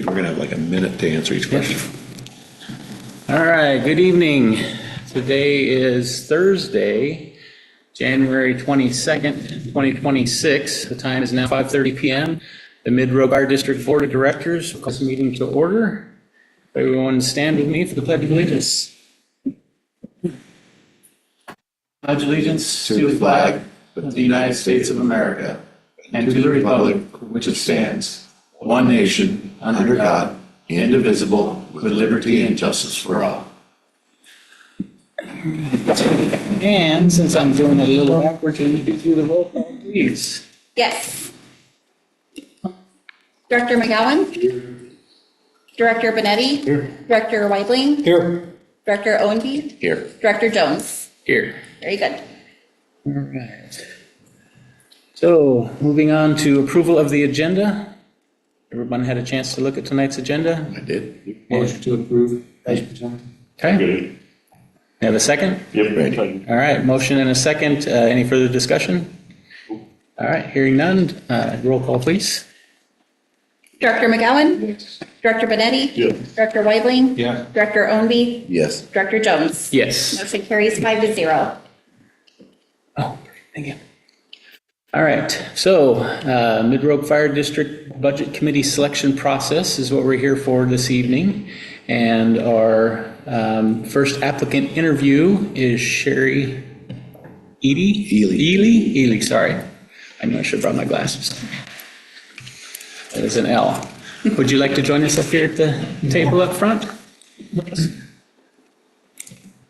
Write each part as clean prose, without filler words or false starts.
We're going to have like a minute to answer each question. All right, good evening. Today is Thursday, January 22nd, 2026. The time is now 5:30 p.m. The Mid-Rogue Fire District Board of Directors will call this meeting to order. Everyone stand with me for the Pledge of Allegiance. Pledge allegiance to the flag of the United States of America and to the republic for which it stands, one nation, under God, indivisible, with liberty and justice for all. And since I'm doing it a little backwards, can you do the roll call, please? Yes. Director McGowan? Here. Director Benetti? Here. Director Weibling? Here. Director Owenby? Here. Director Jones? Here. Very good. All right. So moving on to approval of the agenda. Everyone had a chance to look at tonight's agenda? I did. Motion to approve as presented. Okay. Have a second? Yep. Ready. All right, motion and a second. Any further discussion? All right, hearing none. Roll call, please. Director McGowan? Yes. Director Benetti? Yes. Director Weibling? Yes. Director Owenby? Yes. Director Jones? Yes. Motion carries 5-0. Oh, thank you. All right, so Mid-Rogue Fire District Budget Committee selection process is what we're here for this evening. And our first applicant interview is Sherry Ely, sorry. I knew I should have brought my glasses. That is an L. Would you like to join us up here at the table up front?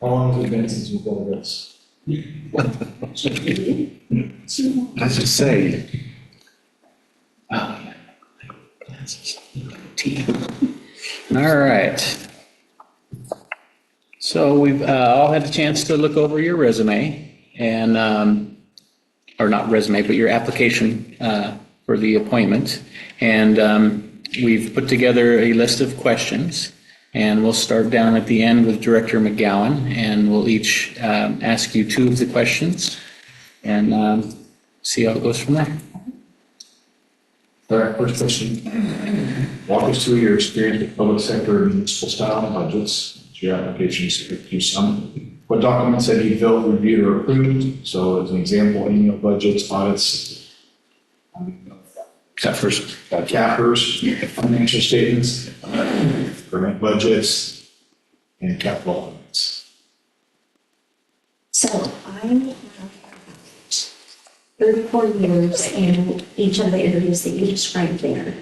How long has it been since we've done this? Let's just say, Oh, yeah. Glasses. T. All right. So we've all had a chance to look over your resume and, or not resume, but your application for the appointment. And we've put together a list of questions. And we'll start down at the end with Director McGowan, and we'll each ask you two of the questions and see how it goes from there. All right, first question. Walk us through your experience with public sector and municipal style budgets. Your applications do some. What documents have you built, reviewed, or approved? So as an example, annual budgets, audits, cappers, financial statements, permit budgets, and capital elements. So I have 34 years in each of the areas that you described there.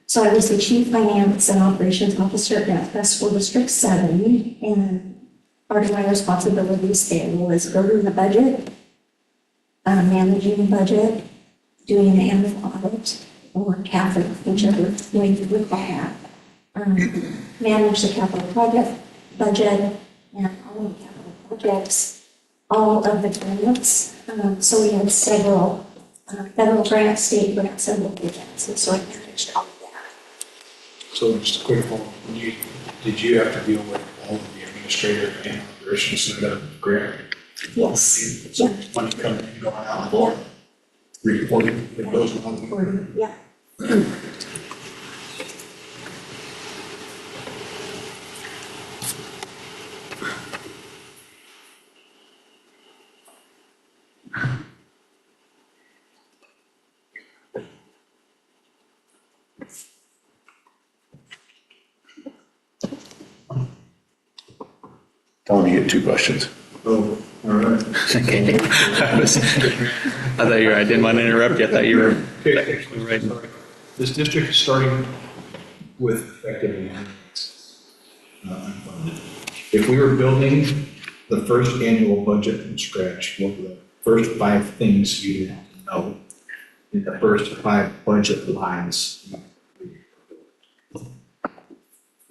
So I was the Chief Finance and Operations Officer at Best School District 7, and part of my responsibilities there was building the budget, managing the budget, doing the annual audit, or capital, whichever way you would call that. Manage the capital project budget and all the capital projects, all of the grants. So we had several federal grants, state grants, and local grants, and so I managed all of that. So just a quick one, did you have to deal with all of the administrative and operations side of grant? Yes. So Yeah. money coming in, going out, or reporting, it goes on. Yeah. I only get two questions. Oh, all right. Okay. I thought you were, I didn't want to interrupt you. I thought you were. Okay, right. This district is starting with effectively unfunded. If we were building the first annual budget from scratch, what were the first 5 things you would have to know in the first 5 budget lines?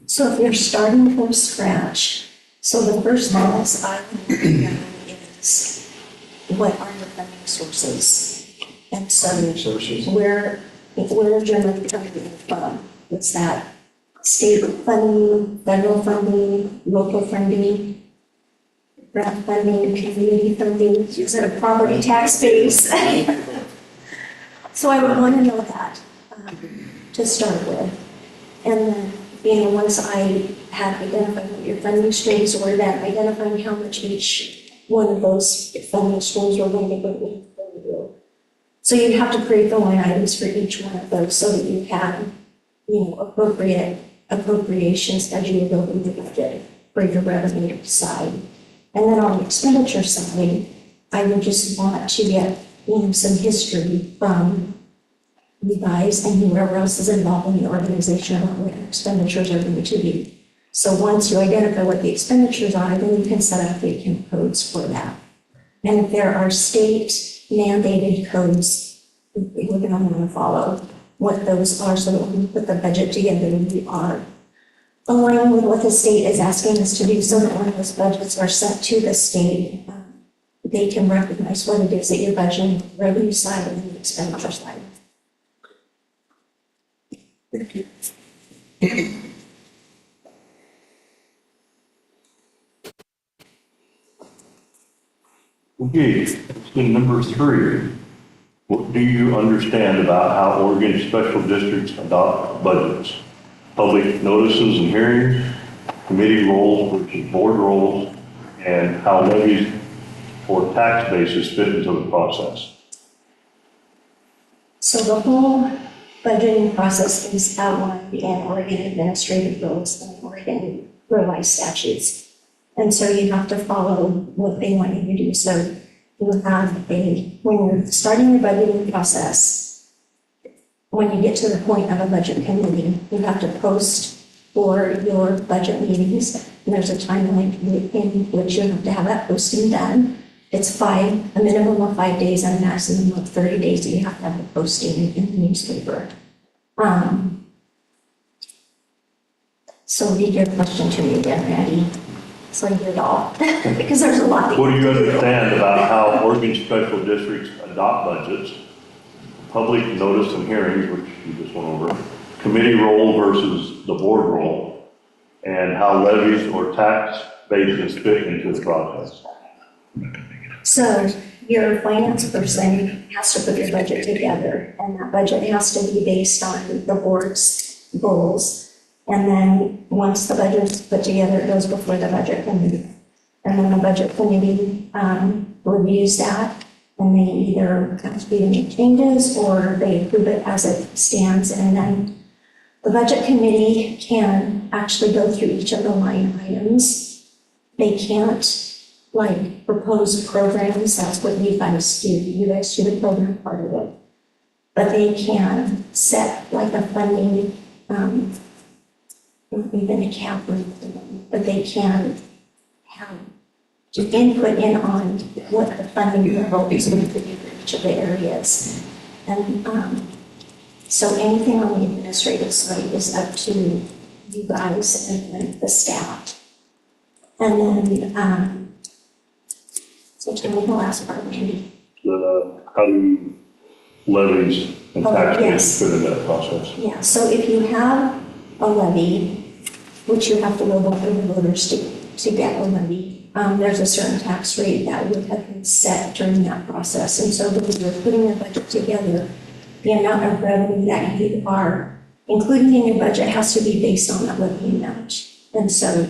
So if you're starting from scratch, so the first thing is I would is what are your funding sources? And so Sources. where generally coming from? What's that? State funding, federal funding, local funding, grant funding, community funding, is it a property tax base? So I would want to know that to start with. And then, once I had identified what your funding streams were, then identifying how much each one of those funding streams were going to be going to. So you'd have to create the line items for each one of those so that you had, appropriate appropriations as you were building the budget for your revenue side. And then on the expenditure side, I would just want to get, some history from you guys and whoever else is involved in the organization about what your expenditures are going to be. So once you identify what the expenditures are, then you can set up the account codes for that. And if there are state mandated codes, we're going to want to follow what those are so that when we put the budget together, we are aligning with what the state is asking us to do so that when those budgets are sent to the state, they can recognize what it is that you're budgeting, the revenue side and the expenditure side. Thank you. Okay, question number 3. What do you understand about how Oregon special districts adopt budgets? Public notices and hearings, committee roles versus board roles, and how levies or tax bases fit into the process? So the whole budgeting process is outlined in Oregon administrative rules and Oregon revised statutes. And so you have to follow what they want you to do. So you have when you're starting the budgeting process, when you get to the point of a budget committee, you have to post for your budget meetings. And there's a timeline in which you have to have that posting done. It's a minimum of 5 days and a maximum of 30 days that you have to have the posting in the newspaper. So read your question to me again, Randy. So I hear it all, because there's a lot. What do you understand about how Oregon special districts adopt budgets? Public notice and hearings, which you just went over, committee role versus the board role, and how levies or tax bases fit into the process. So your finance person has to put your budget together, and that budget has to be based on the board's goals. And then once the budget is put together, it goes before the budget committee. And then the budget committee reviews that, and they either have to make changes or they approve it as it stands. And then the budget committee can actually go through each of the line items. They can't propose programs. That's what you guys do. You guys do the program part of it. But they can set a funding, even a cap rate, but they can have input in on what the funding level is going to be for each of the areas. And so anything on the administrative side is up to you guys and the staff. And then, so tell me the last part, Randy. How do levies and tax bases fit into that process? Yeah, so if you have a levy, which you have to go before the voters to get a levy, there's a certain tax rate that would have been set during that process. And so when you're putting your budget together, the amount of revenue that you are including in your budget has to be based on that levy amount. And so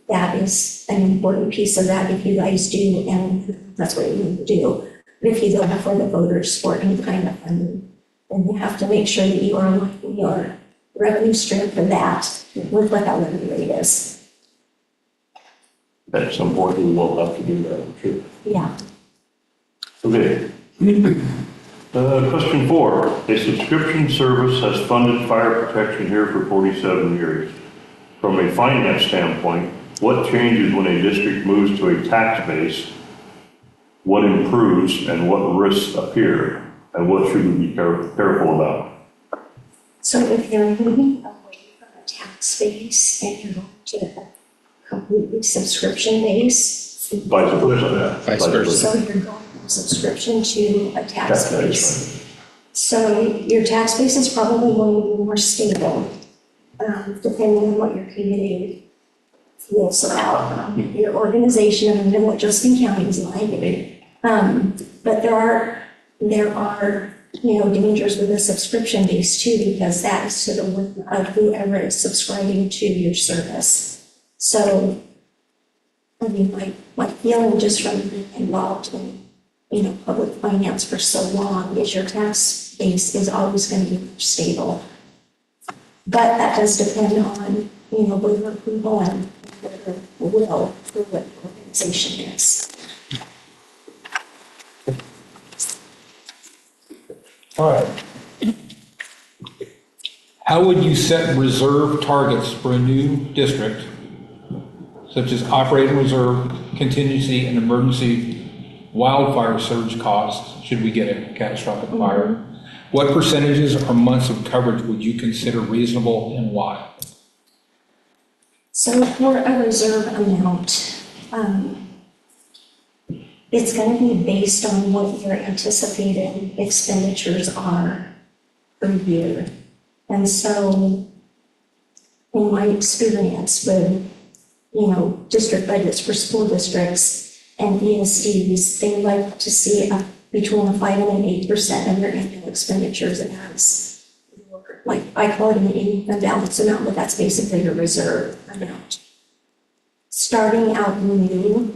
that is an important piece of that if you guys do, and that's what you need to do. But if you go before the voters for any kind of funding, then you have to make sure that you are aligning your revenue stream for that with what that levy rate is. At some point, we will have to do that, I'm sure. Yeah. Okay. Question 4. A subscription service has funded fire protection here for 47 years. From a finance standpoint, what changes when a district moves to a tax base? What improves and what risks appear? And what should we be careful about? So if you're moving away from a tax base and you're going to a completely subscription base, Vice versa. Vice versa. so you're going from subscription to a tax Tax base. base, So your tax base is probably going to be more stable, depending on what your community feels about your organization and what Justin County is like. But there are dangers with a subscription base too, because that is to the whim of whoever is subscribing to your service. So, I mean, my feeling just from being involved in, public finance for so long is your tax base is always going to be more stable. But that does depend on, whether approval and whether will for what the organization is. All right. How would you set reserve targets for a new district, such as operating reserve, contingency, and emergency wildfire surge costs, should we get a catastrophic fire? What percentages or months of coverage would you consider reasonable and why? So for a reserve amount, it's going to be based on what your anticipated expenditures are per year. And so in my experience with, district budgets for school districts and ESDs, they like to see between a 5 and an 8% of their annual expenditures as, like, I call it an imbalance amount, but that's basically your reserve amount. Starting out new,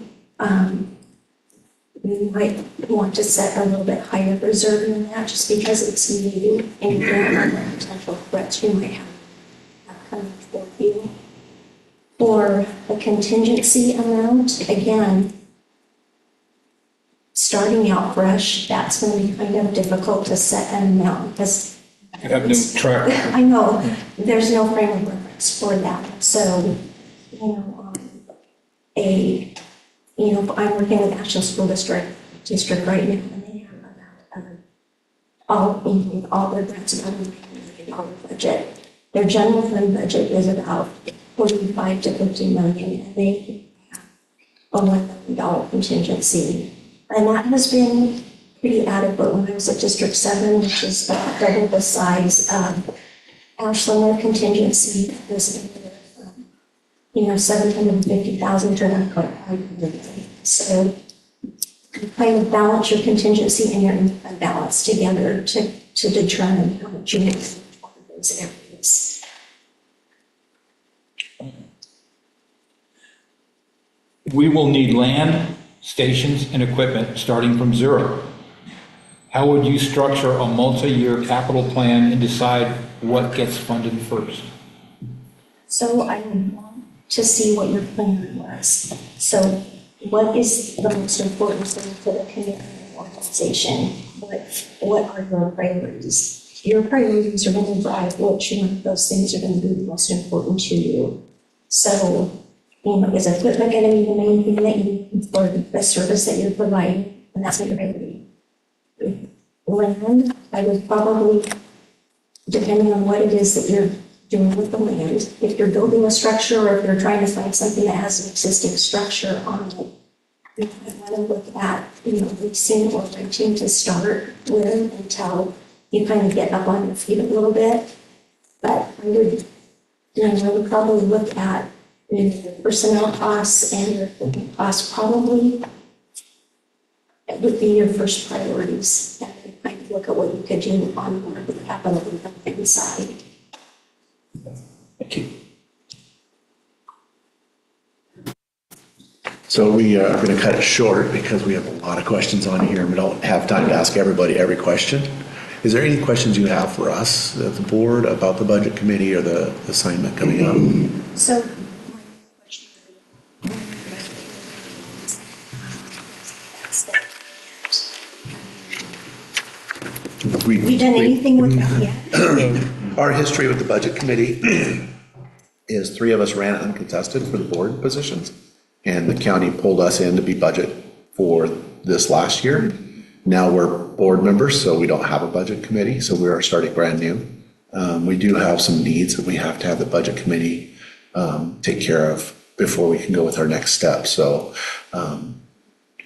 you might want to set a little bit higher reserve than that, just because it's new and you don't know what potential threats you might have coming for you. For a contingency amount, again, starting out fresh, that's going to be kind of difficult to set an amount because I have no track. I know, there's no frame of reference for that. So, I'm working with National School District right now, and they have about all their grants about $1 million budget. Their general fund budget is about 45 to 50 million, and they have a $1 million contingency. And that has been pretty adequate. When I was at District 7, which is about double the size of Ashland, their contingency was 750,000 to 1.5 million. So you kind of balance your contingency and your income balance together to determine how much you need for those areas. We will need land, stations, and equipment starting from zero. How would you structure a multi-year capital plan and decide what gets funded first? So I would want to see what your plan was. So what is the most important thing for the community and organization? What are your priorities? Your priorities are going to drive which one of those things are going to be the most important to you. So, is equipment going to be the main thing that you need for the service that you're providing? And that's your priority. Land, I would probably, depending on what it is that you're doing with the land, if you're building a structure or if you're trying to find something that has an existing structure on it, you might want to look at, leasing or renting to start with until you kind of get up on your feet a little bit. But I would probably look at your personnel costs and your equipment costs. Probably it would be your first priorities. And then kind of look at what you could do on more of the capital investment side. Thank you. So we are going to cut it short because we have a lot of questions on here and we don't have time to ask everybody every question. Is there any questions you have for us, the board, about the budget committee or the assignment coming up? So we done anything with that yet? Our history with the budget committee is 3 of us ran uncontested for the board positions, and the county pulled us in to be budget for this last year. Now we're board members, so we don't have a budget committee, so we are starting brand new. We do have some needs that we have to have the budget committee take care of before we can go with our next step. So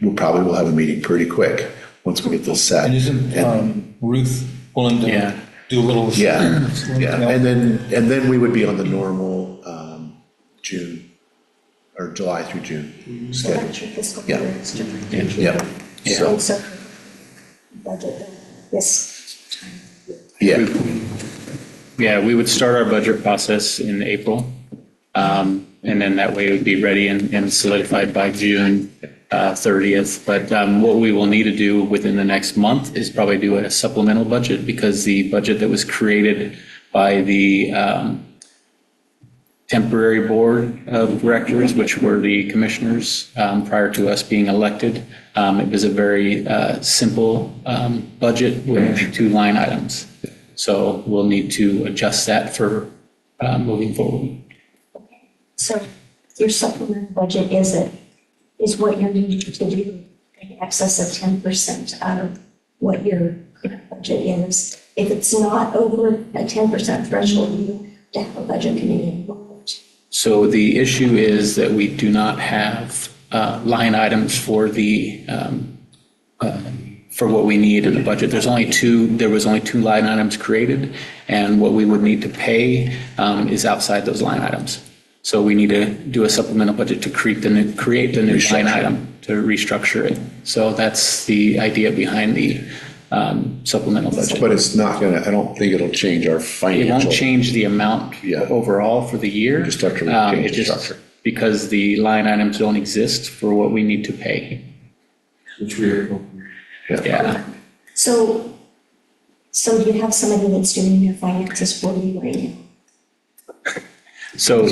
we probably will have a meeting pretty quick once we get this set. And isn't Ruth willing to Yeah. do a little? Yeah, and then we would be on the normal June or July through June schedule. That's your fiscal Yeah. year is different. Yeah, And so, so budget this Yeah, Yeah, we would start our budget process in April. And then that way it would be ready and solidified by June 30th. But what we will need to do within the next month is probably do a supplemental budget, because the budget that was created by the temporary board of directors, which were the commissioners prior to us being elected, it was a very simple budget with 2 line items. So we'll need to adjust that for moving forward. So your supplemental budget is what you're needing to do in excess of 10% of what your current budget is. If it's not over a 10% threshold, you have to have a budget committee involved. So the issue is that we do not have line items for for what we need in the budget. There was only 2 line items created, and what we would need to pay is outside those line items. So we need to do a supplemental budget to create the new line item, to restructure it. So that's the idea behind the supplemental budget. but it's not gonna, I don't think it'll change our It financial. won't change the amount Yeah. overall for the year. Just have to change It the just- structure. Because the line items don't exist for what we need to pay. Which we, Yeah. So do you have somebody that's doing your finances for you right now? So,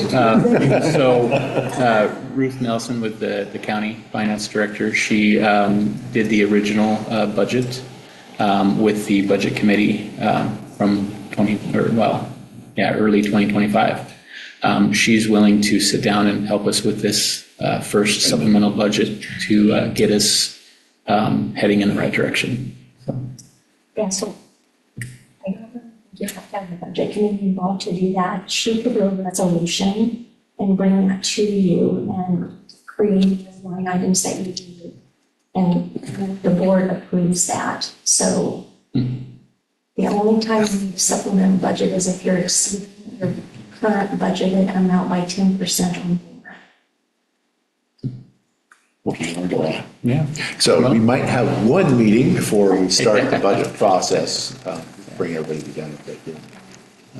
Ruth Nelson with the county finance director, she did the original budget with the budget committee from early 2025. She's willing to sit down and help us with this first supplemental budget to get us heading in the right direction. Yeah, so you have to have the budget committee involved to do that. She could do a resolution and bring that to you and create the line items that you need. And the board approves that. So the only time you need a supplemental budget is if you're exceeding your current budgeted amount by 10% or more. Yeah. So we might have one meeting before we start the budget process, bring everybody together. But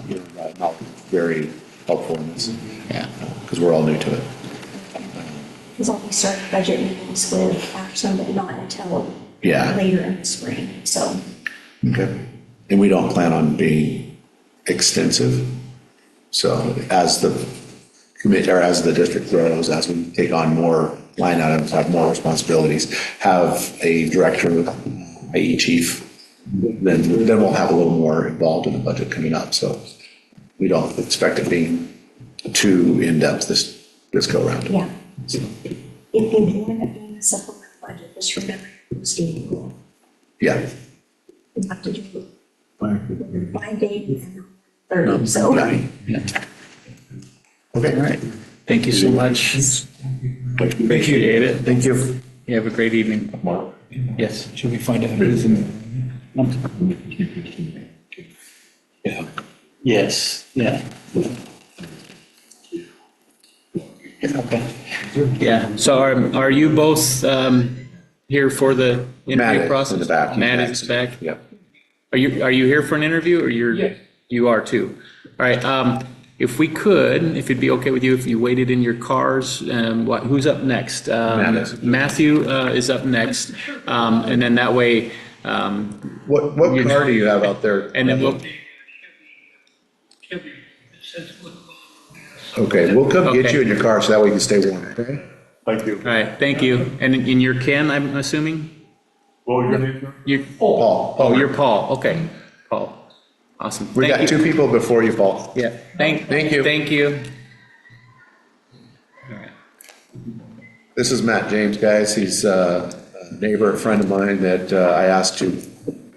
you're not very helpful in this, Yeah. because we're all new to it. Because I'll be starting budget meetings with action, but not until Yeah. later in the spring. So Okay. And we don't plan on being extensive. So as the commit, or as the district grows, as we take on more line items, have more responsibilities, have a director, a chief, then we'll have a little more involved in the budget coming up. So we don't expect it being too in-depth this go round. yeah. So if you want it being a supplemental budget, just remember it's doing cool. Yeah. You have to do 5 days and 30, so. Okay. All right. Thank you so much. Appreciate it. Thank you. You have a great evening. Yes. Should we find out who's in? Yes, yeah. Okay. Yeah, so are you both here for the Matt interview is process? in the back. He's Matt next. is back? Yep. Are you here for an interview, or you're? Yes. You are too. All right, if we could, if it'd be okay with you, if you waited in your cars, who's up next? Matt is. Matthew is up next, and then that way, What car do you have out there? and then we'll, Okay, we'll come get Okay. you in your car so that way you can stay warm, okay? Thank you. all right, thank you. And in your Ken, I'm assuming? What was your name, sir? You, Paul. oh, you're Paul, okay, Paul. Awesome. We Thank got you. 2 people before you, Paul. Yeah, thank you. Thank you. This is Matt James, guys. He's a neighbor, a friend of mine that I asked to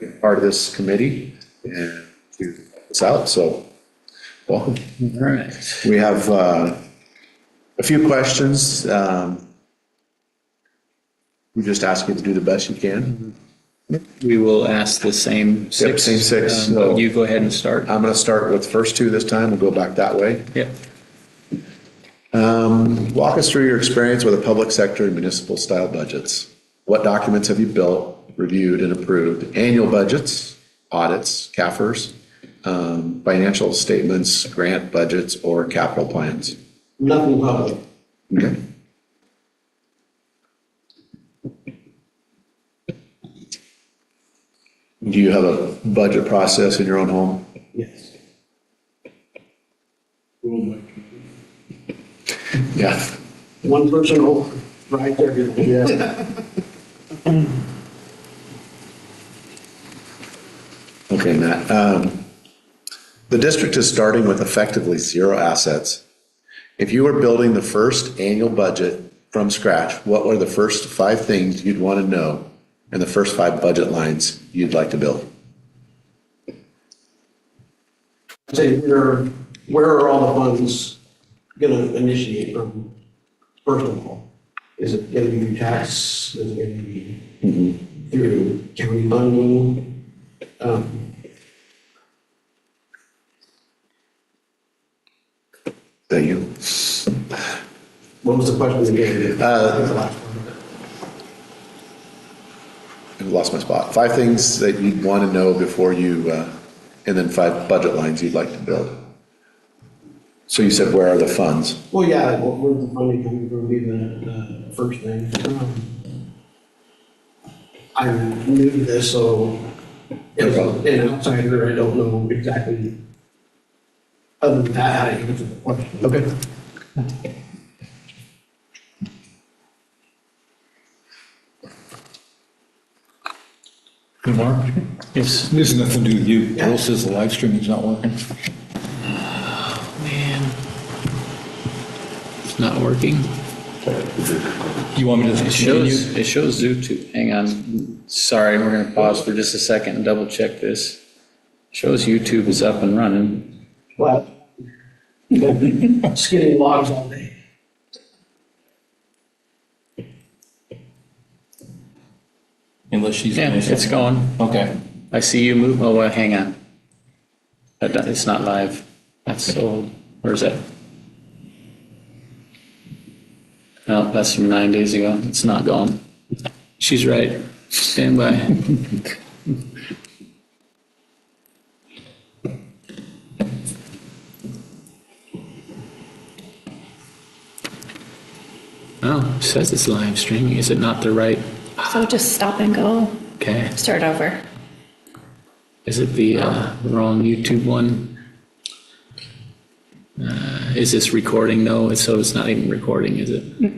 be part of this committee and to help us out, so welcome. All right. We have a few questions. We just ask you to do the best you can. We will ask the same six. same six, But so- you go ahead and start. I'm going to start with the first 2 this time. We'll go back that way. Yep. Walk us through your experience with the public sector and municipal style budgets. What documents have you built, reviewed, and approved? Annual budgets, audits, CAFRs, financial statements, grant budgets, or capital plans? Nothing public. Okay. Do you have a budget process in your own home? Yes. Yeah. One person will write everything. Yeah. Okay, Matt. The district is starting with effectively zero assets. If you were building the first annual budget from scratch, what were the first 5 things you'd want to know and the first 5 budget lines you'd like to build? Say, where are all the funds gonna initiate from, first of all? Is it gonna be through tax? Is it gonna be through county funding? That you? What was the question again? The last one. I lost my spot. 5 things that you'd want to know before you, and then 5 budget lines you'd like to build. So you said, where are the funds? Well, yeah, where's the funding coming from, be the first thing. I'm new to this, so as an outsider, I don't know exactly, other than that, how to answer the question. Okay. Hey, Mark, Yes. this has nothing to do with you. Earl says the live streaming's not working. Man. It's not working. You want me to It continue? shows YouTube. Hang on. Sorry, we're gonna pause for just a second and double check this. Shows YouTube is up and running. But skinny logs all day. Unless she's. Yeah, it's going. Okay. I see you move. Oh, well, hang on. It's not live. That's old. Where's that? No, that's from 9 days ago. It's not going. She's right. Stand by. Oh, it says it's live streaming. Is it not the right? So just stop and go, Okay. start over. Is it the wrong YouTube one? Is this recording? No, so it's not even recording, is it?